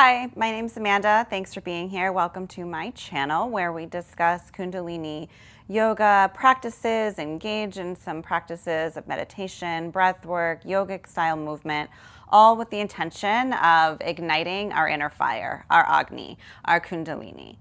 Hi, my name's Amanda. Thanks for being here. Welcome to my channel where we discuss Kundalini yoga practices, engage in some practices of meditation, breath work, yogic style movement, all with the intention of igniting our inner fire, our Agni, our Kundalini.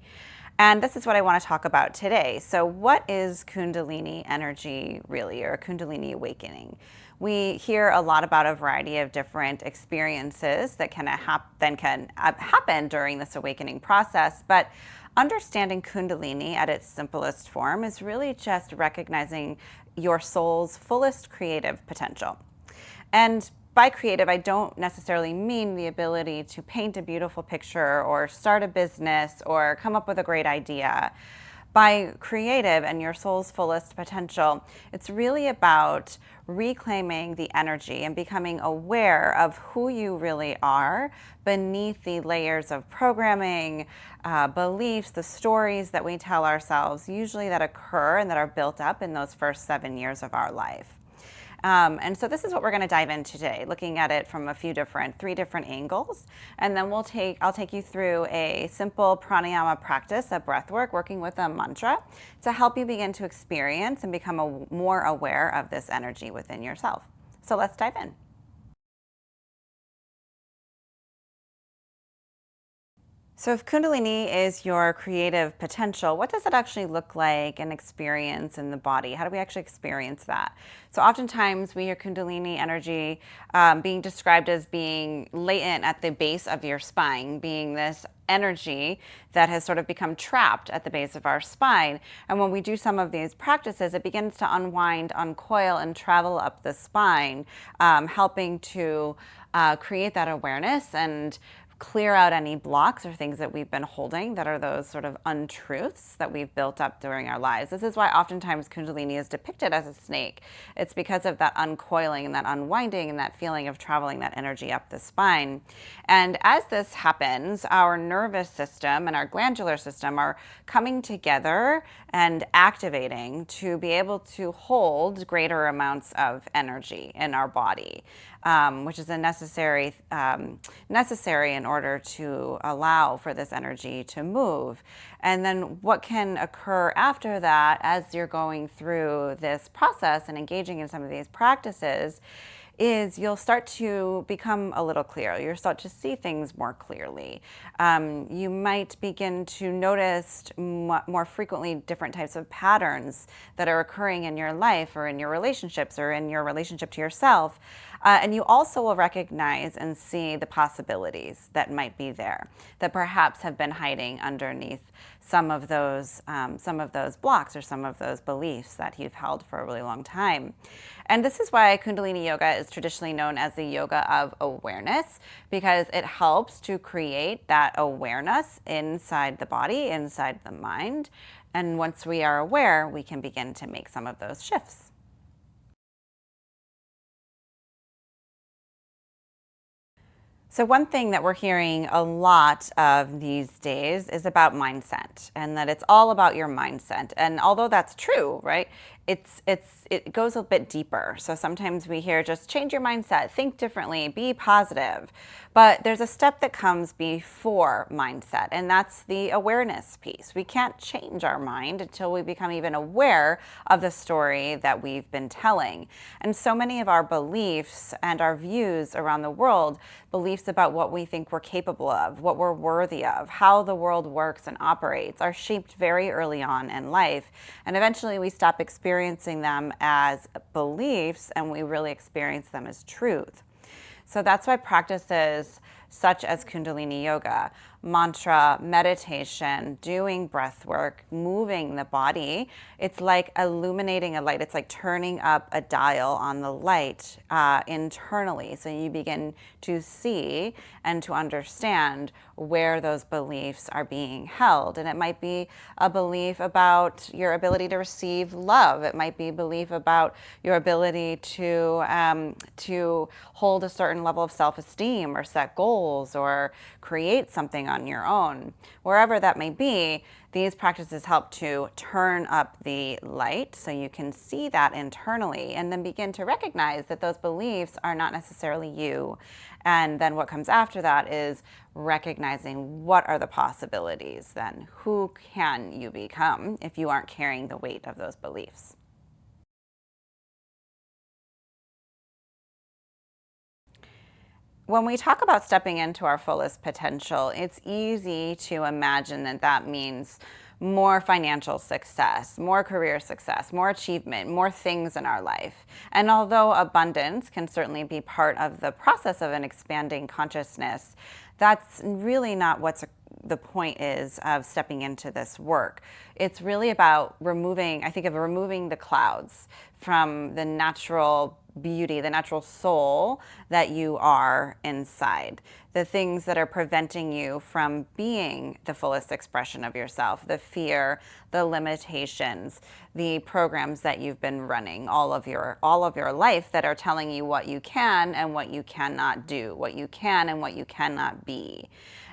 And this is what I want to talk about today. So what is Kundalini energy really, or Kundalini awakening? We hear a lot about a variety of different experiences that can happen during this awakening process, but understanding Kundalini at its simplest form is really just recognizing your soul's fullest creative potential. And by creative, I don't necessarily mean the ability to paint a beautiful picture or start a business or come up with a great idea. By creative and your soul's fullest potential, it's really about reclaiming the energy and becoming aware of who you really are beneath the layers of programming, beliefs, the stories that we tell ourselves, usually that occur and that are built up in those first 7 years of our life. And so this is what we're going to dive in today, looking at it from three different angles. And then I'll take you through a simple pranayama practice, a breath work, working with a mantra to help you begin to experience and become more aware of this energy within yourself. So let's dive in. So if Kundalini is your creative potential, what does it actually look like and experience in the body? How do we actually experience that? So oftentimes we hear Kundalini energy being described as being latent at the base of your spine, being this energy that has sort of become trapped at the base of our spine. And when we do some of these practices, it begins to unwind, uncoil, and travel up the spine, helping to create that awareness and clear out any blocks or things that we've been holding that are those sort of untruths that we've built up during our lives. This is why oftentimes Kundalini is depicted as a snake. It's because of that uncoiling and that unwinding and that feeling of traveling that energy up the spine. And as this happens, our nervous system and our glandular system are coming together and activating to be able to hold greater amounts of energy in our body, which is a necessary in order to allow for this energy to move. And then what can occur after that as you're going through this process and engaging in some of these practices is you'll start to become a little clearer. You'll start to see things more clearly. You might begin to notice more frequently different types of patterns that are occurring in your life or in your relationships or in your relationship to yourself. And you also will recognize and see the possibilities that might be there, that perhaps have been hiding underneath some of those blocks or some of those beliefs that you've held for a really long time. And this is why Kundalini yoga is traditionally known as the yoga of awareness, because it helps to create that awareness inside the body, inside the mind. And once we are aware, we can begin to make some of those shifts. So one thing that we're hearing a lot of these days is about mindset, and that it's all about your mindset. And although that's true, right, it goes a bit deeper. So sometimes we hear just change your mindset, think differently, be positive. But there's a step that comes before mindset, and that's the awareness piece. We can't change our mind until we become even aware of the story that we've been telling. And so many of our beliefs and our views around the world, beliefs about what we think we're capable of, what we're worthy of, how the world works and operates, are shaped very early on in life. And eventually we stop experiencing them as beliefs and we really experience them as truth. So that's why practices such as Kundalini yoga, mantra, meditation, doing breath work, moving the body, it's like illuminating a light. It's like turning up a dial on the light internally. So you begin to see and to understand where those beliefs are being held. And it might be a belief about your ability to receive love. It might be a belief about your ability to hold a certain level of self-esteem or set goals goals or create something on your own. Wherever that may be, these practices help to turn up the light so you can see that internally and then begin to recognize that those beliefs are not necessarily you. And then what comes after that is recognizing what are the possibilities then. Who can you become if you aren't carrying the weight of those beliefs? When we talk about stepping into our fullest potential, it's easy to imagine that that means more financial success, more career success, more achievement, more things in our life. And although abundance can certainly be part of the process of an expanding consciousness, that's really not what's the point is of stepping into this work. It's really about removing, I think of removing the clouds from the natural beauty, the natural soul that you are inside. The things that are preventing you from being the fullest expression of yourself, the fear, the limitations, the programs that you've been running all of your life that are telling you what you can and what you cannot do, what you can and what you cannot be.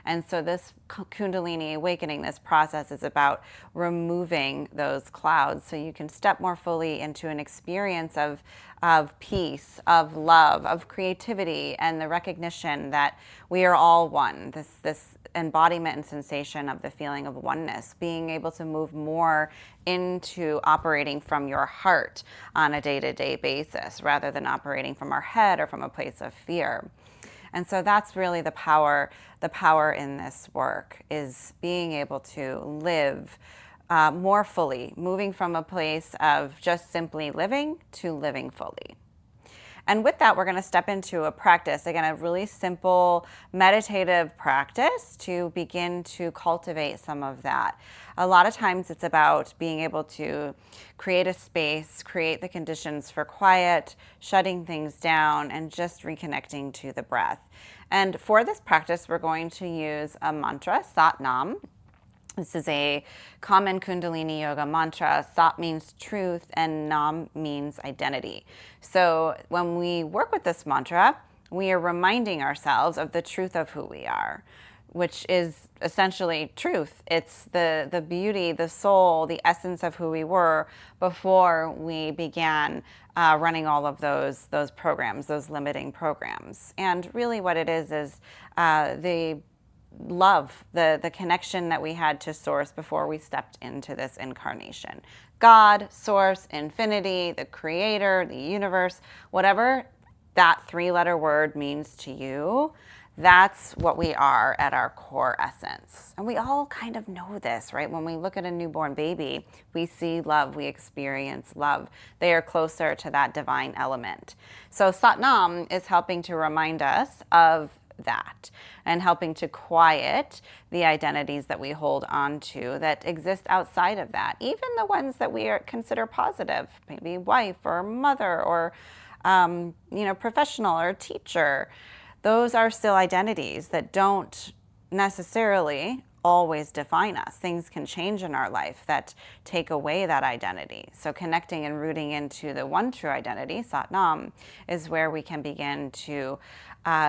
And so this Kundalini awakening, this process is about removing those clouds so you can step more fully into an experience of peace, of love, of creativity, and the recognition that we are all one. This embodiment and sensation of the feeling of oneness, being able to move more into operating from your heart on a day-to-day basis rather than operating from our head or from a place of fear. And so that's really the power in this work, is being able to live more fully, moving from a place of just simply living to living fully. And with that, we're going to step into a practice, again, a really simple meditative practice to begin to cultivate some of that. A lot of times it's about being able to create a space, create the conditions for quiet, shutting things down, and just reconnecting to the breath. And for this practice, we're going to use a mantra, Sat Nam. This is a common Kundalini yoga mantra. Sat means truth and Nam means identity. So when we work with this mantra, we are reminding ourselves of the truth of who we are, which is essentially truth. It's the beauty, the soul, the essence of who we were before we began running all of those programs, those limiting programs. And really what it is the love, the connection that we had to Source before we stepped into this incarnation. God, Source, Infinity, the Creator, the universe, whatever that three-letter word means to you, that's what we are at our core essence. And we all kind of know this, right? When we look at a newborn baby, we see love, we experience love. They are closer to that divine element. So Satnam is helping to remind us of that and helping to quiet the identities that we hold on to that exist outside of that, even the ones that we consider positive, maybe wife or mother or professional or teacher. Those are still identities that don't necessarily always define us. Things can change in our life that take away that identity. So connecting and rooting into the one true identity, Satnam, is where we can begin to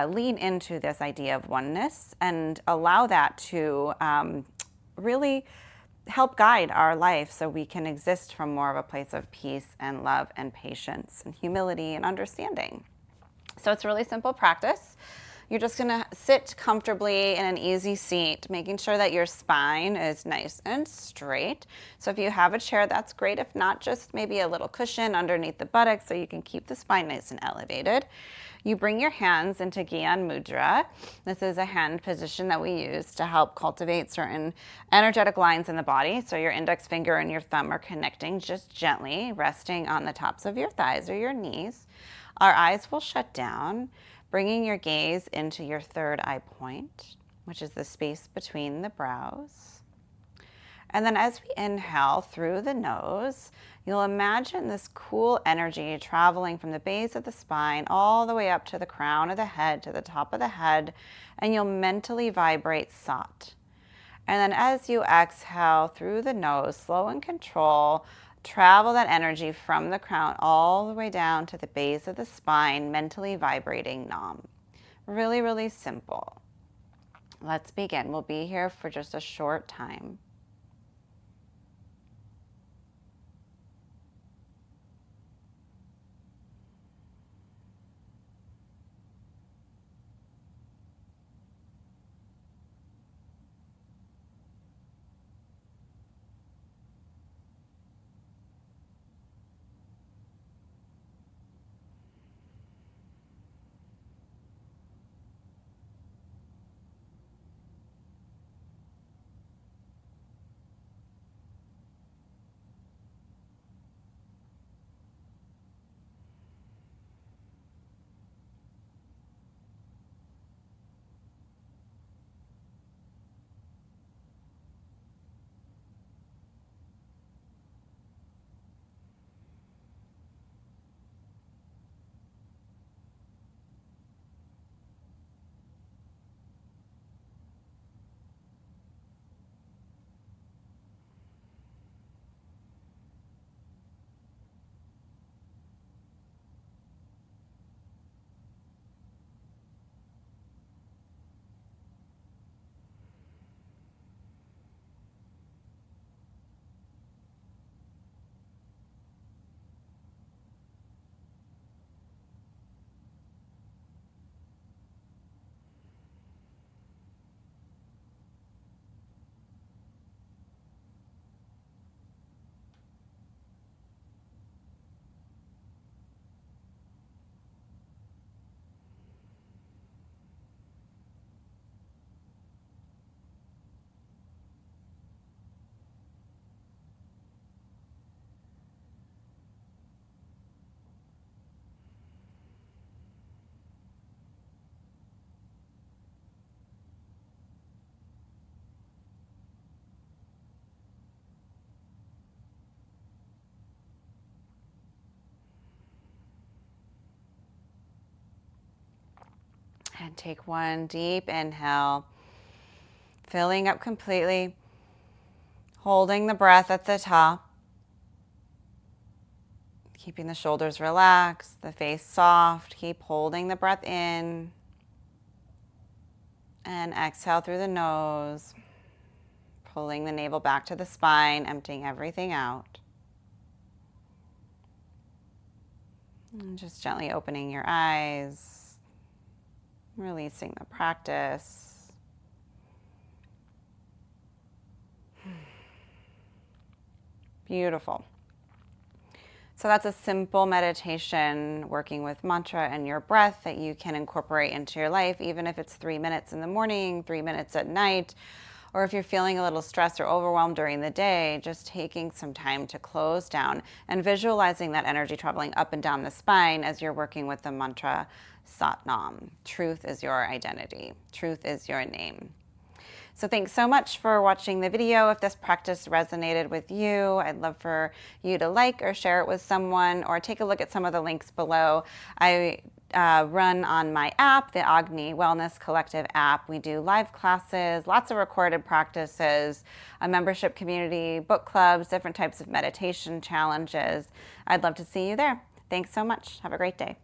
lean into this idea of oneness and allow that to really help guide our life so we can exist from more of a place of peace and love and patience and humility and understanding. So it's a really simple practice. You're just going to sit comfortably in an easy seat, making sure that your spine is nice and straight. So if you have a chair, that's great. If not, just maybe a little cushion underneath the buttocks so you can keep the spine nice and elevated. You bring your hands into Gyan Mudra. This is a hand position that we use to help cultivate certain energetic lines in the body. So your index finger and your thumb are connecting just gently, resting on the tops of your thighs or your knees. Our eyes will shut down, bringing your gaze into your third eye point, which is the space between the brows. And then as we inhale through the nose, you'll imagine this cool energy traveling from the base of the spine all the way up to the crown of the head, to the top of the head, and you'll mentally vibrate Sat. And then as you exhale through the nose, slow and control, travel that energy from the crown all the way down to the base of the spine, mentally vibrating Nam. Really, really simple. Let's begin. We'll be here for just a short time. And take one deep inhale, filling up completely, holding the breath at the top, keeping the shoulders relaxed, the face soft. Keep holding the breath in, and exhale through the nose, pulling the navel back to the spine, emptying everything out. And just gently opening your eyes, releasing the practice. Beautiful. So that's a simple meditation working with mantra and your breath that you can incorporate into your life, even if it's 3 minutes in the morning, 3 minutes at night, or if you're feeling a little stressed or overwhelmed during the day, just taking some time to close down and visualizing that energy traveling up and down the spine as you're working with the mantra Sat Nam. Truth is your identity. Truth is your name. So thanks so much for watching the video. If this practice resonated with you, I'd love for you to like or share it with someone, or take a look at some of the links below. I run on my app, the Agni Wellness Collective app. We do live classes, lots of recorded practices, a membership community, book clubs, different types of meditation challenges. I'd love to see you there. Thanks so much. Have a great day.